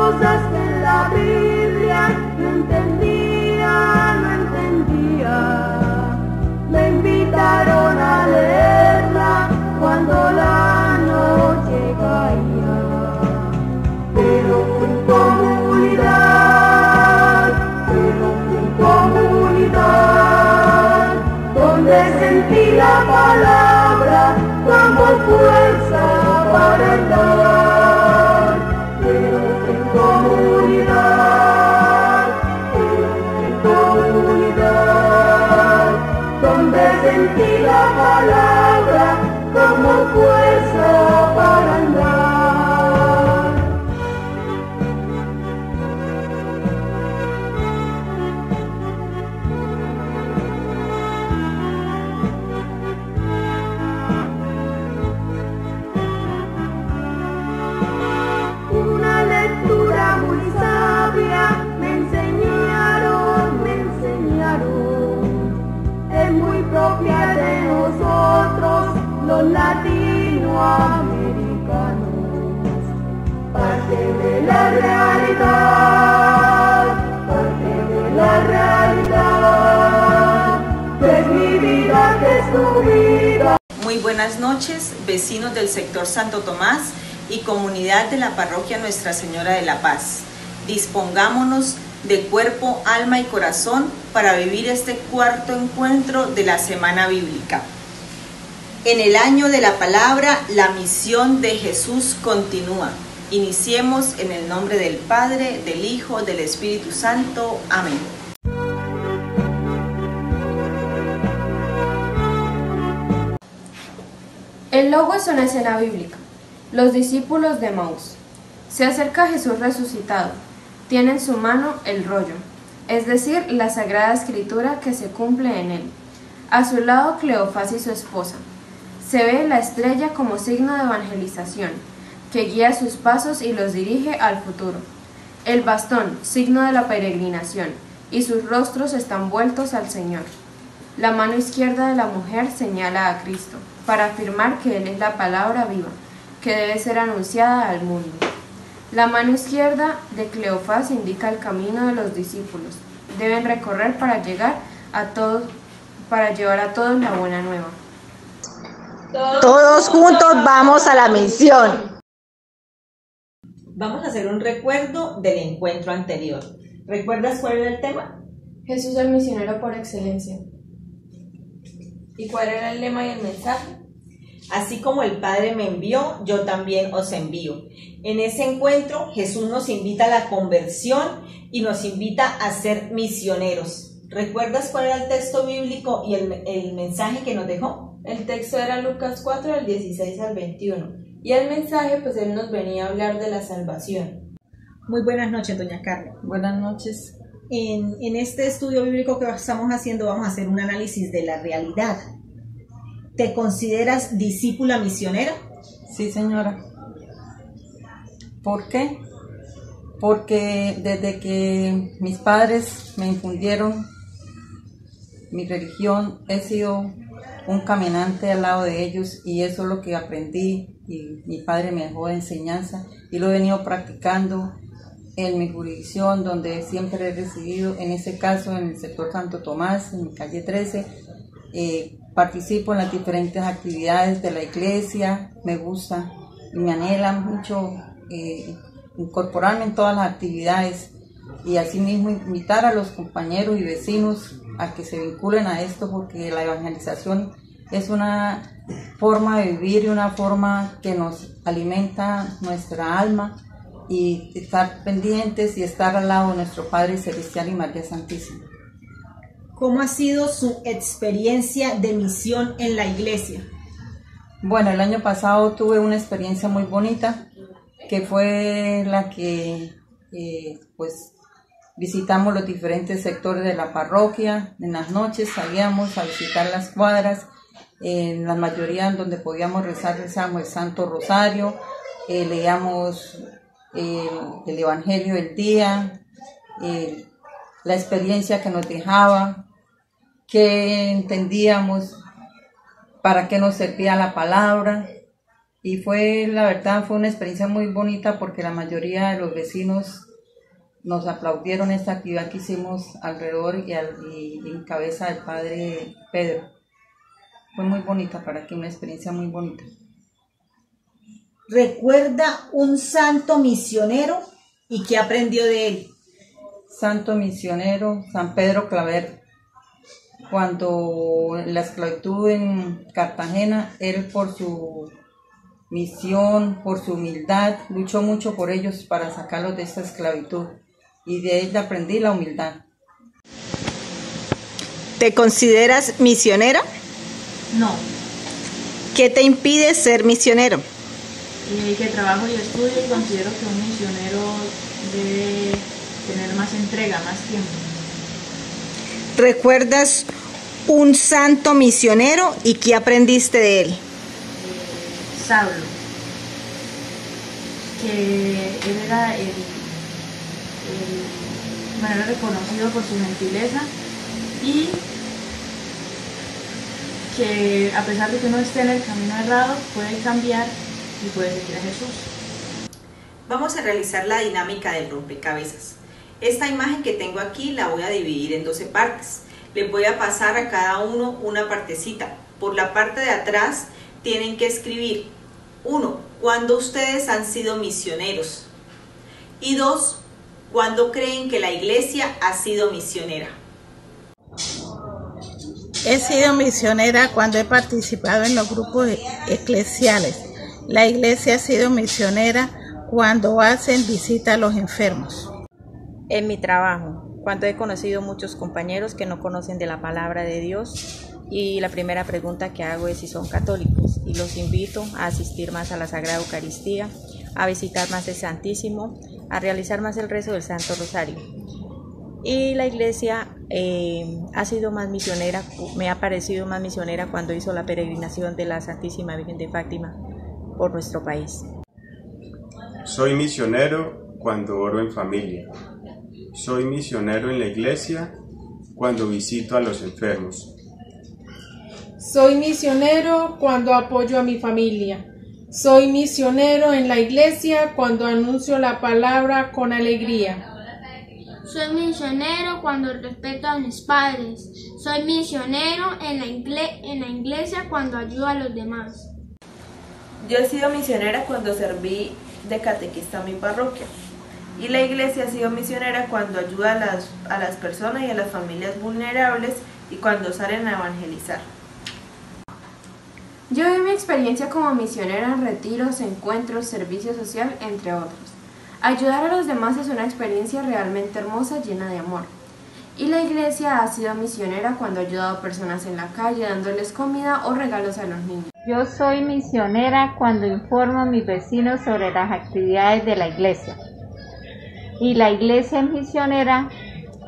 cosas que en la Biblia no entendía. Me invitaron a leerla cuando la noche caía, pero fui en comunidad, donde sentí la palabra como fuerza para andar. Pero fui en comunidad, donde sentí la palabra como fuerza para andar. Una lectura muy sabia me enseñaron, es muy propia de nosotros los latinoamericanos, parte de la realidad, que es mi vida, que es tu vida. Muy buenas noches, vecinos del sector Santo Tomás y comunidad de la parroquia Nuestra Señora de la Paz. Dispongámonos de cuerpo, alma y corazón para vivir este cuarto encuentro de la Semana Bíblica. En el año de la palabra, la misión de Jesús continúa. Iniciemos en el nombre del Padre, del Hijo, del Espíritu Santo. Amén. El logo es una escena bíblica. Los discípulos de Emaús. Se acerca Jesús resucitado. Tiene en su mano el rollo, es decir, la Sagrada Escritura que se cumple en él. A su lado Cleofás y su esposa. Se ve la estrella como signo de evangelización, que guía sus pasos y los dirige al futuro. El bastón, signo de la peregrinación, y sus rostros están vueltos al Señor. La mano izquierda de la mujer señala a Cristo, para afirmar que Él es la palabra viva, que debe ser anunciada al mundo. La mano izquierda de Cleofás indica el camino de los discípulos. Deben recorrer para llevar a todos la buena nueva. Todos juntos vamos a la misión. Vamos a hacer un recuerdo del encuentro anterior. ¿Recuerdas cuál era el tema? Jesús el misionero por excelencia. ¿Y cuál era el lema y el mensaje? Así como el Padre me envió, yo también os envío. En ese encuentro, Jesús nos invita a la conversión y nos invita a ser misioneros. ¿Recuerdas cuál era el texto bíblico y el mensaje que nos dejó? El texto era Lucas 4, del 16 al 21. Y el mensaje, pues él nos venía a hablar de la salvación. Muy buenas noches, doña Carla. Buenas noches. En este estudio bíblico que estamos haciendo, vamos a hacer un análisis de la realidad. ¿Te consideras discípula misionera? Sí, señora. ¿Por qué? Porque desde que mis padres me infundieron mi religión, he sido un caminante al lado de ellos y eso es lo que aprendí y mi padre me dejó de enseñanza y lo he venido practicando en mi jurisdicción donde siempre he recibido, en ese caso en el sector Santo Tomás, en mi calle 13, participo en las diferentes actividades de la iglesia, me gusta y me anhela mucho incorporarme en todas las actividades y asimismo invitar a los compañeros y vecinos a que se vinculen a esto porque la evangelización es una forma de vivir y una forma que nos alimenta nuestra alma y estar pendientes y estar al lado de nuestro Padre Celestial y María Santísima. ¿Cómo ha sido su experiencia de misión en la iglesia? Bueno, el año pasado tuve una experiencia muy bonita, que fue la que pues visitamos los diferentes sectores de la parroquia. En las noches salíamos a visitar las cuadras, en la mayoría donde podíamos rezar, rezamos el Santo Rosario, leíamos el Evangelio del día, la experiencia que nos dejaba, que entendíamos para qué nos servía la palabra Y la verdad fue una experiencia muy bonita porque la mayoría de los vecinos nos aplaudieron esta actividad que hicimos alrededor y en cabeza del padre Pedro. Fue muy bonita, para que una experiencia muy bonita. ¿Recuerda un santo misionero y qué aprendió de él? Santo misionero, San Pedro Claver. Cuando en la esclavitud en Cartagena, él por su misión, por su humildad, luchó mucho por ellos para sacarlos de esta esclavitud. Y de él aprendí la humildad. ¿Te consideras misionera? No, ¿Qué te impide ser misionero? que trabajo y estudio y considero que un misionero debe tener más entrega, más tiempo. ¿Recuerdas un santo misionero y qué aprendiste de él? Saulo, que él era era reconocido por su gentileza y que a pesar de que uno esté en el camino errado, puede cambiar y puede seguir a Jesús. Vamos a realizar la dinámica del rompecabezas. Esta imagen que tengo aquí la voy a dividir en 12 partes. Les voy a pasar a cada uno una partecita. Por la parte de atrás tienen que escribir 1. ¿Cuándo ustedes han sido misioneros? Y 2. ¿Cuándo creen que la iglesia ha sido misionera? He sido misionera cuando he participado en los grupos eclesiales. La iglesia ha sido misionera cuando hacen visita a los enfermos. En mi trabajo, cuando he conocido muchos compañeros que no conocen de la palabra de Dios y la primera pregunta que hago es si son católicos y los invito a asistir más a la Sagrada Eucaristía, a visitar más el Santísimo, a realizar más el rezo del Santo Rosario. Y la iglesia ha sido más misionera, me ha parecido más misionera cuando hizo la peregrinación de la Santísima Virgen de Fátima por nuestro país. Soy misionero cuando oro en familia. Soy misionero en la iglesia cuando visito a los enfermos. Soy misionero cuando apoyo a mi familia. Soy misionero en la iglesia cuando anuncio la palabra con alegría. Soy misionero cuando respeto a mis padres. Soy misionero en la iglesia cuando ayudo a los demás. Yo he sido misionera cuando serví de catequista en mi parroquia. Y la iglesia ha sido misionera cuando ayuda a las personas y a las familias vulnerables y cuando salen a evangelizar. Yo viví mi experiencia como misionera en retiros, encuentros, servicio social, entre otros. Ayudar a los demás es una experiencia realmente hermosa, llena de amor. Y la iglesia ha sido misionera cuando ha ayudado a personas en la calle, dándoles comida o regalos a los niños. Yo soy misionera cuando informo a mis vecinos sobre las actividades de la iglesia. Y la iglesia es misionera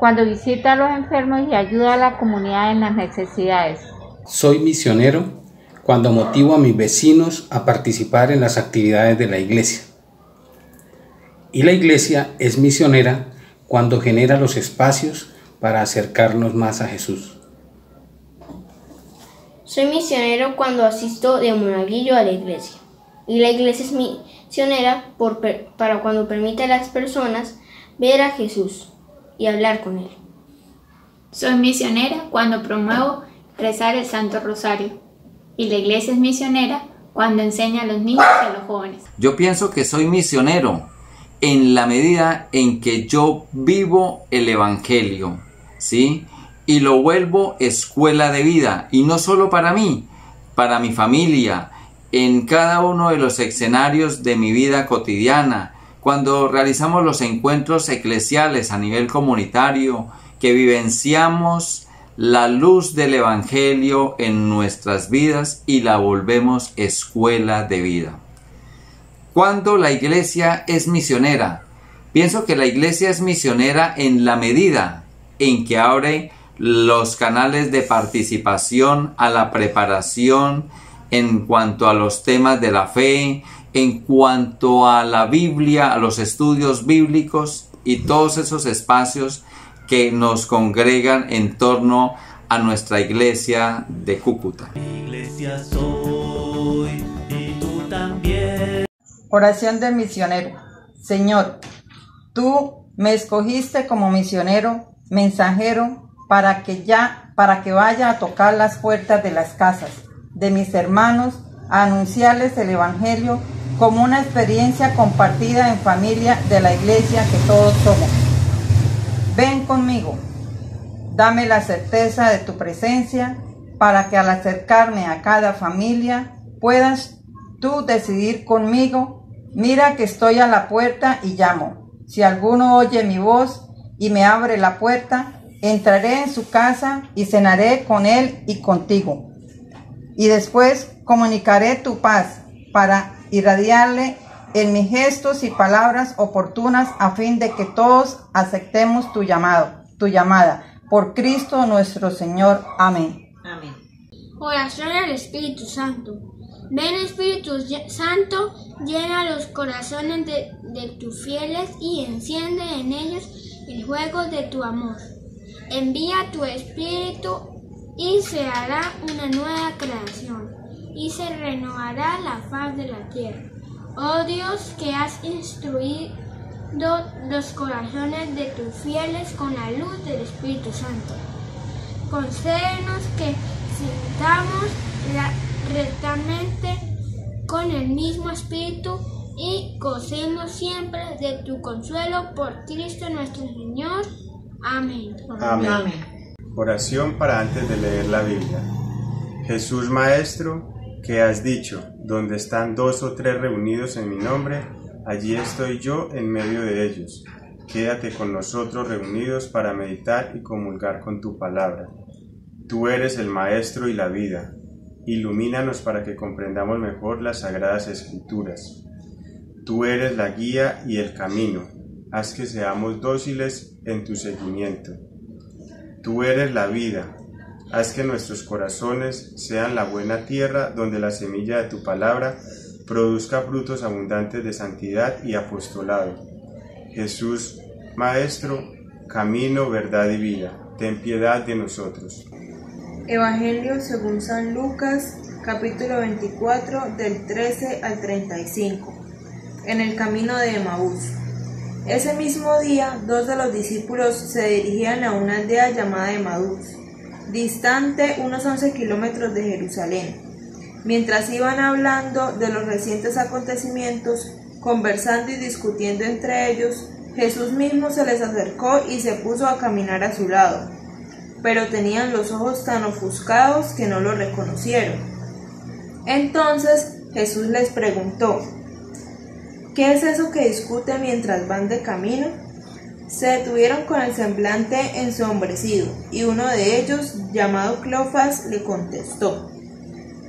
cuando visita a los enfermos y ayuda a la comunidad en las necesidades. Soy misionero cuando motivo a mis vecinos a participar en las actividades de la iglesia. Y la iglesia es misionera cuando genera los espacios para acercarnos más a Jesús. Soy misionero cuando asisto de monaguillo a la iglesia. Y la iglesia es misionera para cuando permite a las personas ver a Jesús y hablar con Él. Soy misionera cuando promuevo rezar el Santo Rosario. Y la iglesia es misionera cuando enseña a los niños y a los jóvenes. Yo pienso que soy misionero en la medida en que yo vivo el Evangelio, ¿sí? Y lo vuelvo escuela de vida, y no solo para mí, para mi familia, en cada uno de los escenarios de mi vida cotidiana, cuando realizamos los encuentros eclesiales a nivel comunitario, que vivenciamos la luz del Evangelio en nuestras vidas y la volvemos escuela de vida. ¿Cuándo la iglesia es misionera? Pienso que la iglesia es misionera en la medida en que abre los canales de participación a la preparación en cuanto a los temas de la fe, en cuanto a la Biblia, a los estudios bíblicos y todos esos espacios que nos congregan en torno a nuestra iglesia de Cúcuta. Iglesia soy y tú también. Oración del misionero. Señor, tú me escogiste como misionero, mensajero, para que vaya a tocar las puertas de las casas de mis hermanos, a anunciarles el Evangelio como una experiencia compartida en familia de la iglesia que todos somos. Ven conmigo, dame la certeza de tu presencia para que al acercarme a cada familia puedas tú decidir conmigo. Mira que estoy a la puerta y llamo. Si alguno oye mi voz y me abre la puerta, entraré en su casa y cenaré con él y contigo. Y después comunicaré tu paz para irradiarle en mis gestos y palabras oportunas a fin de que todos aceptemos tu llamada. Por Cristo nuestro Señor. Amén. Amén. Oración al Espíritu Santo. Ven Espíritu Santo, llena los corazones de tus fieles y enciende en ellos el fuego de tu amor. Envía tu Espíritu y se hará una nueva creación y se renovará la faz de la tierra. Oh Dios, que has instruido los corazones de tus fieles con la luz del Espíritu Santo, concédenos que sintamos rectamente con el mismo Espíritu y gocemos siempre de tu consuelo por Cristo nuestro Señor. Amén. Amén. Amén. Oración para antes de leer la Biblia. Jesús Maestro, que has dicho, donde están 2 o 3 reunidos en mi nombre, allí estoy yo en medio de ellos. Quédate con nosotros reunidos para meditar y comulgar con tu palabra. Tú eres el Maestro y la vida. Ilumínanos para que comprendamos mejor las sagradas Escrituras. Tú eres la guía y el camino. Haz que seamos dóciles en tu seguimiento. Tú eres la vida. Haz que nuestros corazones sean la buena tierra donde la semilla de tu palabra produzca frutos abundantes de santidad y apostolado. Jesús, Maestro, camino, verdad y vida, ten piedad de nosotros. Evangelio según San Lucas, capítulo 24, del 13 al 35. En el camino de Emaús. Ese mismo día, 2 de los discípulos se dirigían a una aldea llamada Emaús, distante unos 11 kilómetros de Jerusalén. Mientras iban hablando de los recientes acontecimientos, conversando y discutiendo entre ellos, Jesús mismo se les acercó y se puso a caminar a su lado, pero tenían los ojos tan ofuscados que no lo reconocieron. Entonces Jesús les preguntó: ¿qué es eso que discuten mientras van de camino? Se detuvieron con el semblante ensombrecido, y uno de ellos, llamado Cleofas, le contestó: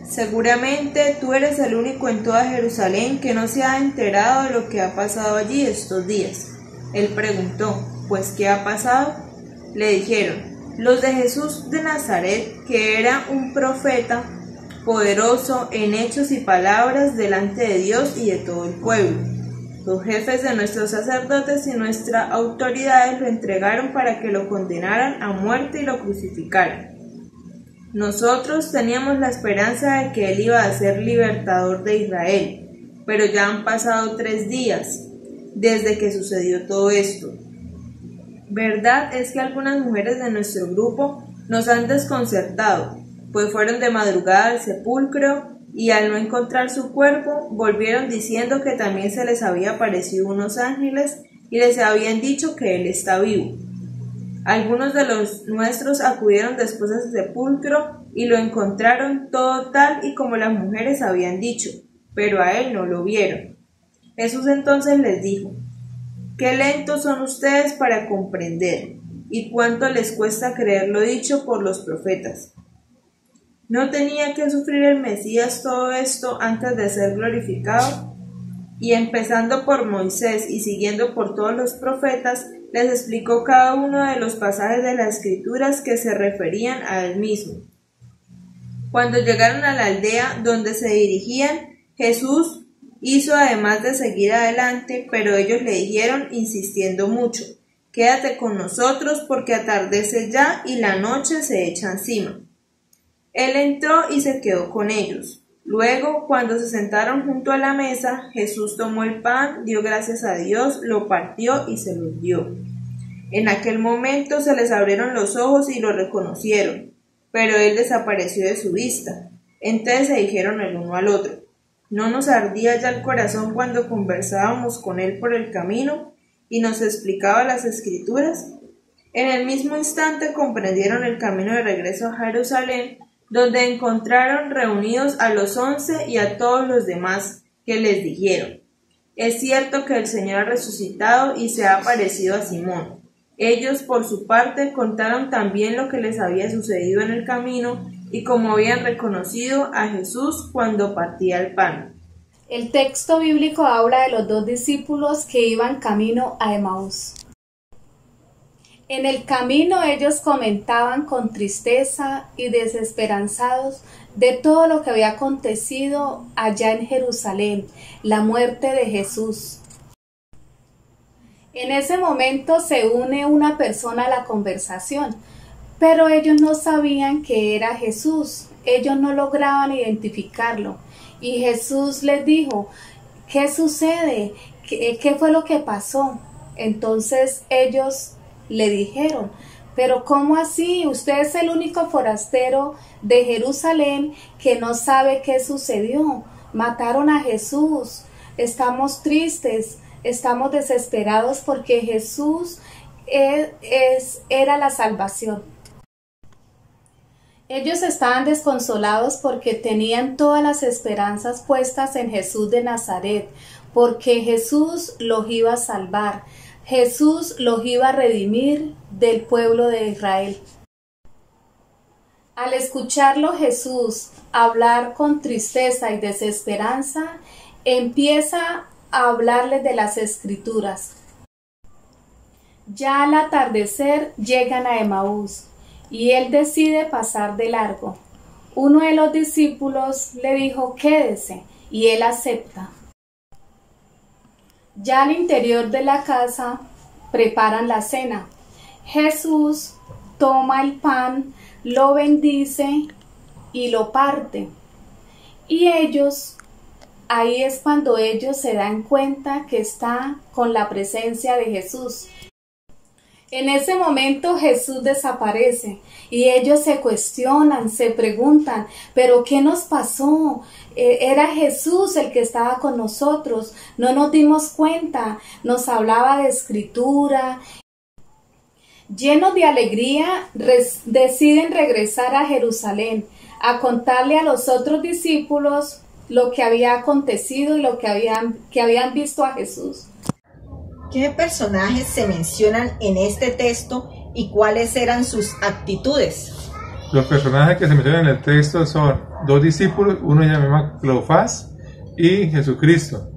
seguramente tú eres el único en toda Jerusalén que no se ha enterado de lo que ha pasado allí estos días. Él preguntó: ¿pues qué ha pasado? Le dijeron: los de Jesús de Nazaret, que era un profeta poderoso en hechos y palabras delante de Dios y de todo el pueblo. Los jefes de nuestros sacerdotes y nuestras autoridades lo entregaron para que lo condenaran a muerte y lo crucificaran. Nosotros teníamos la esperanza de que él iba a ser libertador de Israel, pero ya han pasado 3 días desde que sucedió todo esto. Verdad es que algunas mujeres de nuestro grupo nos han desconcertado, pues fueron de madrugada al sepulcro y al no encontrar su cuerpo, volvieron diciendo que también se les había aparecido unos ángeles y les habían dicho que él está vivo. Algunos de los nuestros acudieron después al sepulcro y lo encontraron todo tal y como las mujeres habían dicho, pero a él no lo vieron. Jesús entonces les dijo: qué lentos son ustedes para comprender, y cuánto les cuesta creer lo dicho por los profetas. ¿No tenía que sufrir el Mesías todo esto antes de ser glorificado? Y empezando por Moisés y siguiendo por todos los profetas, les explicó cada uno de los pasajes de las Escrituras que se referían a él mismo. Cuando llegaron a la aldea donde se dirigían, Jesús hizo además de seguir adelante, pero ellos le dijeron, insistiendo mucho: quédate con nosotros porque atardece ya y la noche se echa encima. Él entró y se quedó con ellos. Luego, cuando se sentaron junto a la mesa, Jesús tomó el pan, dio gracias a Dios, lo partió y se los dio. En aquel momento se les abrieron los ojos y lo reconocieron, pero él desapareció de su vista. Entonces se dijeron el uno al otro: ¿no nos ardía ya el corazón cuando conversábamos con él por el camino y nos explicaba las Escrituras? En el mismo instante comprendieron el camino de regreso a Jerusalén, donde encontraron reunidos a los 11 y a todos los demás, que les dijeron: es cierto que el Señor ha resucitado y se ha aparecido a Simón. Ellos, por su parte, contaron también lo que les había sucedido en el camino y cómo habían reconocido a Jesús cuando partía el pan. El texto bíblico habla de los 2 discípulos que iban camino a Emaús. En el camino ellos comentaban con tristeza y desesperanzados de todo lo que había acontecido allá en Jerusalén, la muerte de Jesús. En ese momento se une una persona a la conversación, pero ellos no sabían que era Jesús, ellos no lograban identificarlo. Y Jesús les dijo: ¿qué sucede? ¿Qué fue lo que pasó? Entonces ellos le dijeron: pero ¿cómo así? Usted es el único forastero de Jerusalén que no sabe qué sucedió. Mataron a Jesús, estamos tristes, estamos desesperados porque Jesús era la salvación. Ellos estaban desconsolados porque tenían todas las esperanzas puestas en Jesús de Nazaret, porque Jesús los iba a salvar, Jesús los iba a redimir del pueblo de Israel. Al escucharlo Jesús hablar con tristeza y desesperanza, empieza a hablarles de las Escrituras. Ya al atardecer llegan a Emaús y él decide pasar de largo. Uno de los discípulos le dijo: quédese, y él acepta. Ya al interior de la casa preparan la cena. Jesús toma el pan, lo bendice y lo parte. Y ahí es cuando ellos se dan cuenta que está con la presencia de Jesús. En ese momento Jesús desaparece y ellos se cuestionan, se preguntan: ¿pero qué nos pasó? Era Jesús el que estaba con nosotros, no nos dimos cuenta, nos hablaba de Escritura. Llenos de alegría, deciden regresar a Jerusalén, a contarle a los otros discípulos lo que había acontecido y lo que habían visto a Jesús. ¿Qué personajes se mencionan en este texto y cuáles eran sus actitudes? Los personajes que se mencionan en el texto son 2 discípulos, uno se llama Cleofás y Jesucristo.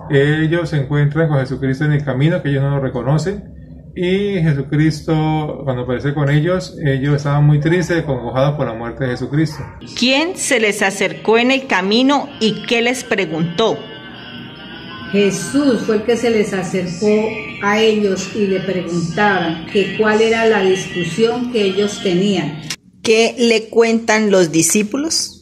Ellos se encuentran con Jesucristo en el camino, que ellos no lo reconocen, y Jesucristo, cuando aparece con ellos estaban muy tristes, congojados por la muerte de Jesucristo. ¿Quién se les acercó en el camino y qué les preguntó? Jesús fue el que se les acercó a ellos y le preguntaba que cuál era la discusión que ellos tenían. ¿Qué le cuentan los discípulos?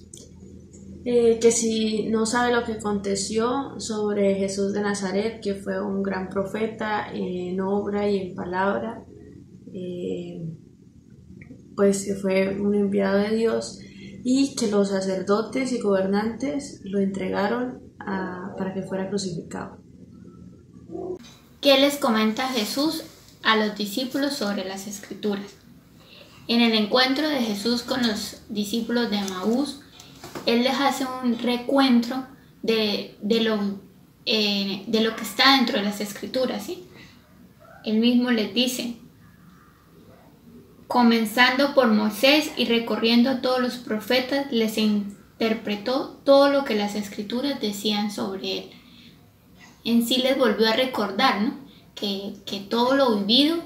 Que si no sabe lo que aconteció sobre Jesús de Nazaret, que fue un gran profeta en obra y en palabra, pues que fue un enviado de Dios, y que los sacerdotes y gobernantes lo entregaron para que fuera crucificado. ¿Qué les comenta Jesús a los discípulos sobre las Escrituras? En el encuentro de Jesús con los discípulos de Emaús, Él les hace un recuento de lo que está dentro de las Escrituras, ¿sí? Él mismo les dice: comenzando por Moisés y recorriendo a todos los profetas, les interpretó todo lo que las Escrituras decían sobre él. En sí les volvió a recordar, ¿no?, que todo lo vivido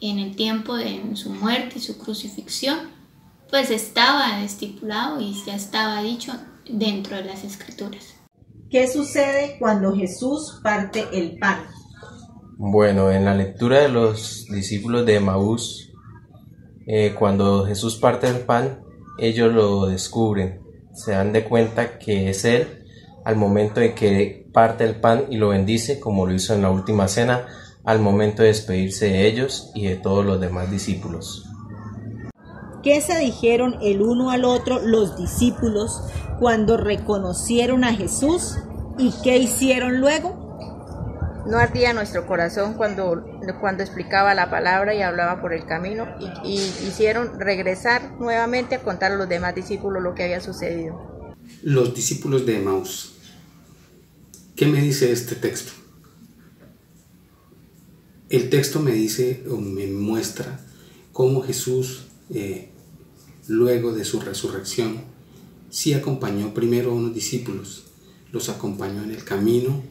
en el tiempo de su muerte y su crucifixión, pues estaba estipulado y ya estaba dicho dentro de las Escrituras. ¿Qué sucede cuando Jesús parte el pan? Bueno, en la lectura de los discípulos de Emaús, cuando Jesús parte el pan, ellos lo descubren se dan de cuenta que es Él al momento de que parte el pan y lo bendice, como lo hizo en la última cena, al momento de despedirse de ellos y de todos los demás discípulos. ¿Qué se dijeron el uno al otro los discípulos cuando reconocieron a Jesús y qué hicieron luego? No ardía nuestro corazón cuando explicaba la palabra y hablaba por el camino, y hicieron regresar nuevamente a contar a los demás discípulos lo que había sucedido. Los discípulos de Emaús. ¿Qué me dice este texto? El texto me dice o me muestra cómo Jesús, luego de su resurrección, sí acompañó primero a unos discípulos, los acompañó en el camino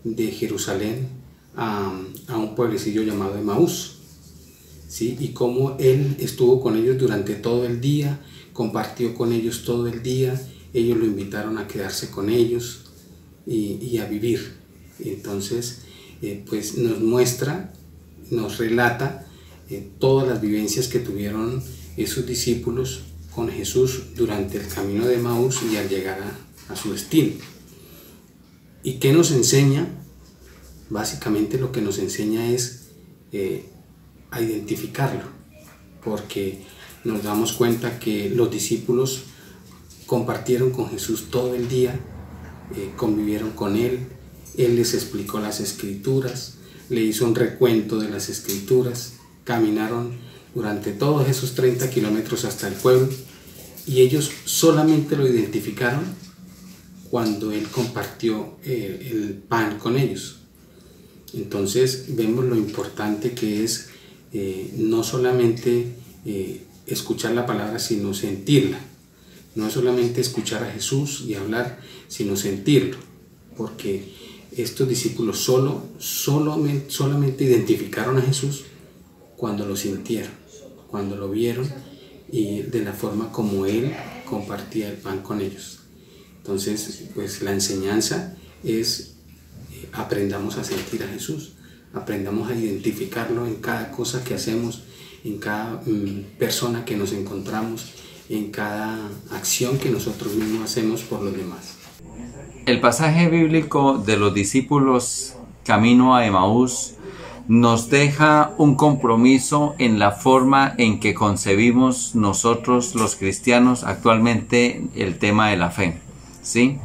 de Jerusalén a un pueblecillo llamado Emaús, ¿sí? Y cómo Él estuvo con ellos durante todo el día, compartió con ellos todo el día, ellos lo invitaron a quedarse con ellos y a vivir. Entonces, pues nos muestra, nos relata todas las vivencias que tuvieron esos discípulos con Jesús durante el camino de Emaús y al llegar a su destino. ¿Y qué nos enseña? Básicamente lo que nos enseña es a identificarlo, porque nos damos cuenta que los discípulos compartieron con Jesús todo el día, convivieron con Él, Él les explicó las Escrituras, le hizo un recuento de las Escrituras, caminaron durante todos esos 30 kilómetros hasta el pueblo y ellos solamente lo identificaron cuando Él compartió el pan con ellos. Entonces vemos lo importante que es no solamente escuchar la palabra, sino sentirla. No es solamente escuchar a Jesús y hablar, sino sentirlo, porque estos discípulos solamente identificaron a Jesús cuando lo sintieron, cuando lo vieron y de la forma como Él compartía el pan con ellos. Entonces, pues la enseñanza es aprendamos a sentir a Jesús, aprendamos a identificarlo en cada cosa que hacemos, en cada persona que nos encontramos, en cada acción que nosotros mismos hacemos por los demás. El pasaje bíblico de los discípulos camino a Emaús nos deja un compromiso en la forma en que concebimos nosotros los cristianos actualmente el tema de la fe, ¿sí?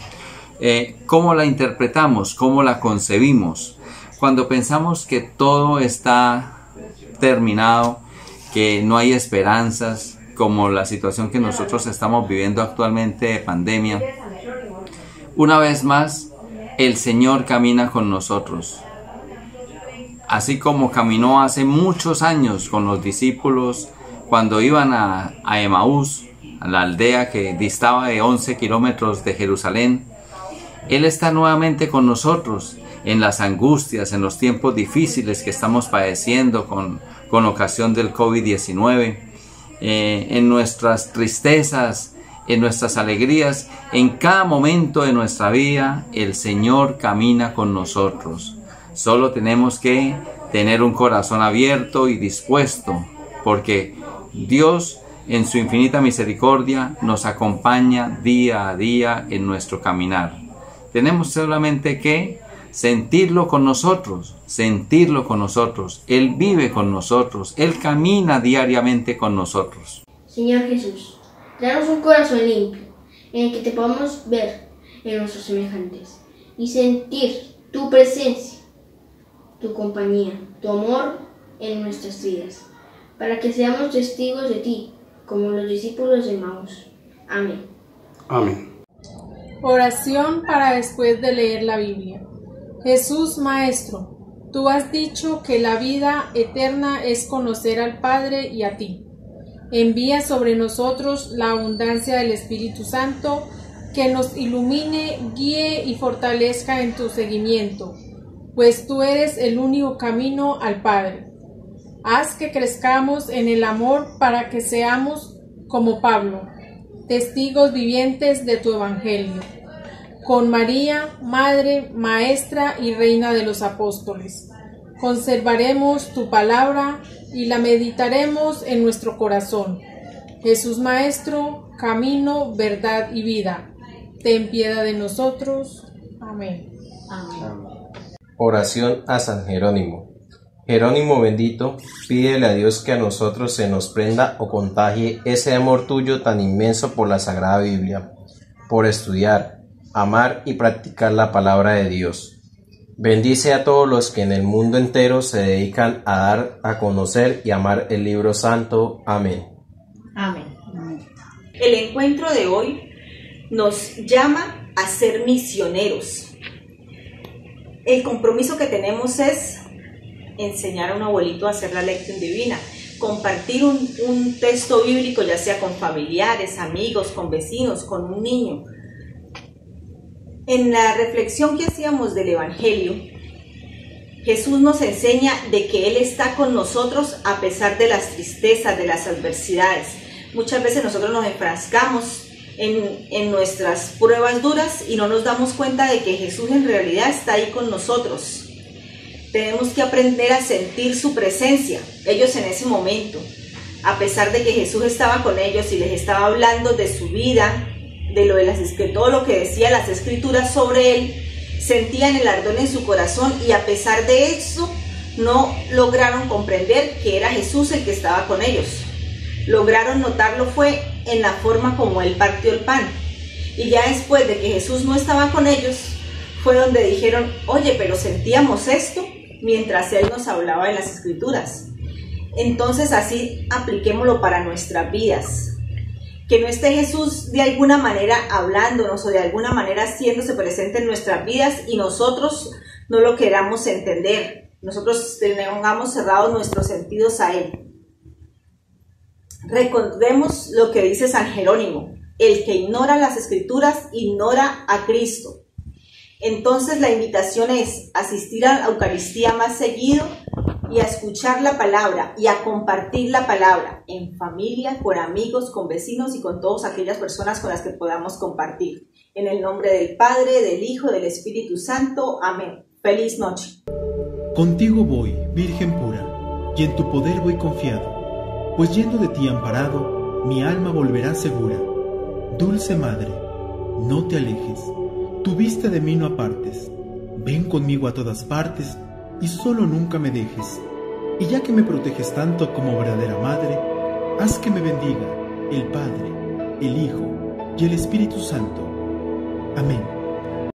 ¿Cómo la interpretamos? ¿Cómo la concebimos? Cuando pensamos que todo está terminado, que no hay esperanzas, como la situación que nosotros estamos viviendo actualmente de pandemia, una vez más, el Señor camina con nosotros. Así como caminó hace muchos años con los discípulos cuando iban a Emaús, a la aldea que distaba de 11 kilómetros de Jerusalén, Él está nuevamente con nosotros en las angustias, en los tiempos difíciles que estamos padeciendo con ocasión del COVID-19, en nuestras tristezas, en nuestras alegrías, en cada momento de nuestra vida, el Señor camina con nosotros. Solo tenemos que tener un corazón abierto y dispuesto, porque Dios, en su infinita misericordia, nos acompaña día a día en nuestro caminar. Tenemos solamente que sentirlo con nosotros, sentirlo con nosotros. Él vive con nosotros, Él camina diariamente con nosotros. Señor Jesús, danos un corazón limpio, en el que te podamos ver en nuestros semejantes y sentir tu presencia, tu compañía, tu amor en nuestras vidas, para que seamos testigos de ti, como los discípulos de Emaús. Amén. Amén. Oración para después de leer la Biblia. Jesús Maestro, tú has dicho que la vida eterna es conocer al Padre y a ti. Envía sobre nosotros la abundancia del Espíritu Santo, que nos ilumine, guíe y fortalezca en tu seguimiento, pues tú eres el único camino al Padre. Haz que crezcamos en el amor para que seamos, como Pablo, testigos vivientes de tu Evangelio. Con María, Madre, Maestra y Reina de los Apóstoles, conservaremos tu palabra y la meditaremos en nuestro corazón. Jesús Maestro, camino, verdad y vida, ten piedad de nosotros. Amén. Amén. Oración a San Jerónimo. Jerónimo bendito, pídele a Dios que a nosotros se nos prenda o contagie ese amor tuyo tan inmenso por la Sagrada Biblia, por estudiar, amar y practicar la palabra de Dios. Bendice a todos los que en el mundo entero se dedican a dar a conocer y amar el libro santo. Amén. Amén. El encuentro de hoy nos llama a ser misioneros. El compromiso que tenemos es enseñar a un abuelito a hacer la lección divina, compartir un texto bíblico, ya sea con familiares, amigos, con vecinos, con un niño. En la reflexión que hacíamos del Evangelio, Jesús nos enseña de que Él está con nosotros a pesar de las tristezas, de las adversidades. Muchas veces nosotros nos enfrascamos en nuestras pruebas duras y no nos damos cuenta de que Jesús en realidad está ahí con nosotros. Tenemos que aprender a sentir su presencia, ellos en ese momento, a pesar de que Jesús estaba con ellos y les estaba hablando de su vida, de todo lo que decía las escrituras sobre él, sentían el ardor en su corazón y a pesar de eso no lograron comprender que era Jesús el que estaba con ellos. Lograron notarlo fue en la forma como él partió el pan. Y ya después de que Jesús no estaba con ellos, fue donde dijeron, oye, pero sentíamos esto mientras él nos hablaba de las escrituras. Entonces así apliquémoslo para nuestras vidas. Que no esté Jesús de alguna manera hablándonos o de alguna manera haciéndose presente en nuestras vidas y nosotros no lo queramos entender. Nosotros tengamos cerrados nuestros sentidos a Él. Recordemos lo que dice San Jerónimo: el que ignora las escrituras ignora a Cristo. Entonces la invitación es asistir a la Eucaristía más seguido y a escuchar la palabra y a compartir la palabra en familia, con amigos, con vecinos y con todas aquellas personas con las que podamos compartir. En el nombre del Padre, del Hijo, del Espíritu Santo. Amén. Feliz noche. Contigo voy, Virgen pura, y en tu poder voy confiado, pues yendo de ti amparado, mi alma volverá segura. Dulce Madre, no te alejes, tu vista de mí no apartes, ven conmigo a todas partes, y solo nunca me dejes. Y ya que me proteges tanto como verdadera madre, haz que me bendiga el Padre, el Hijo y el Espíritu Santo. Amén.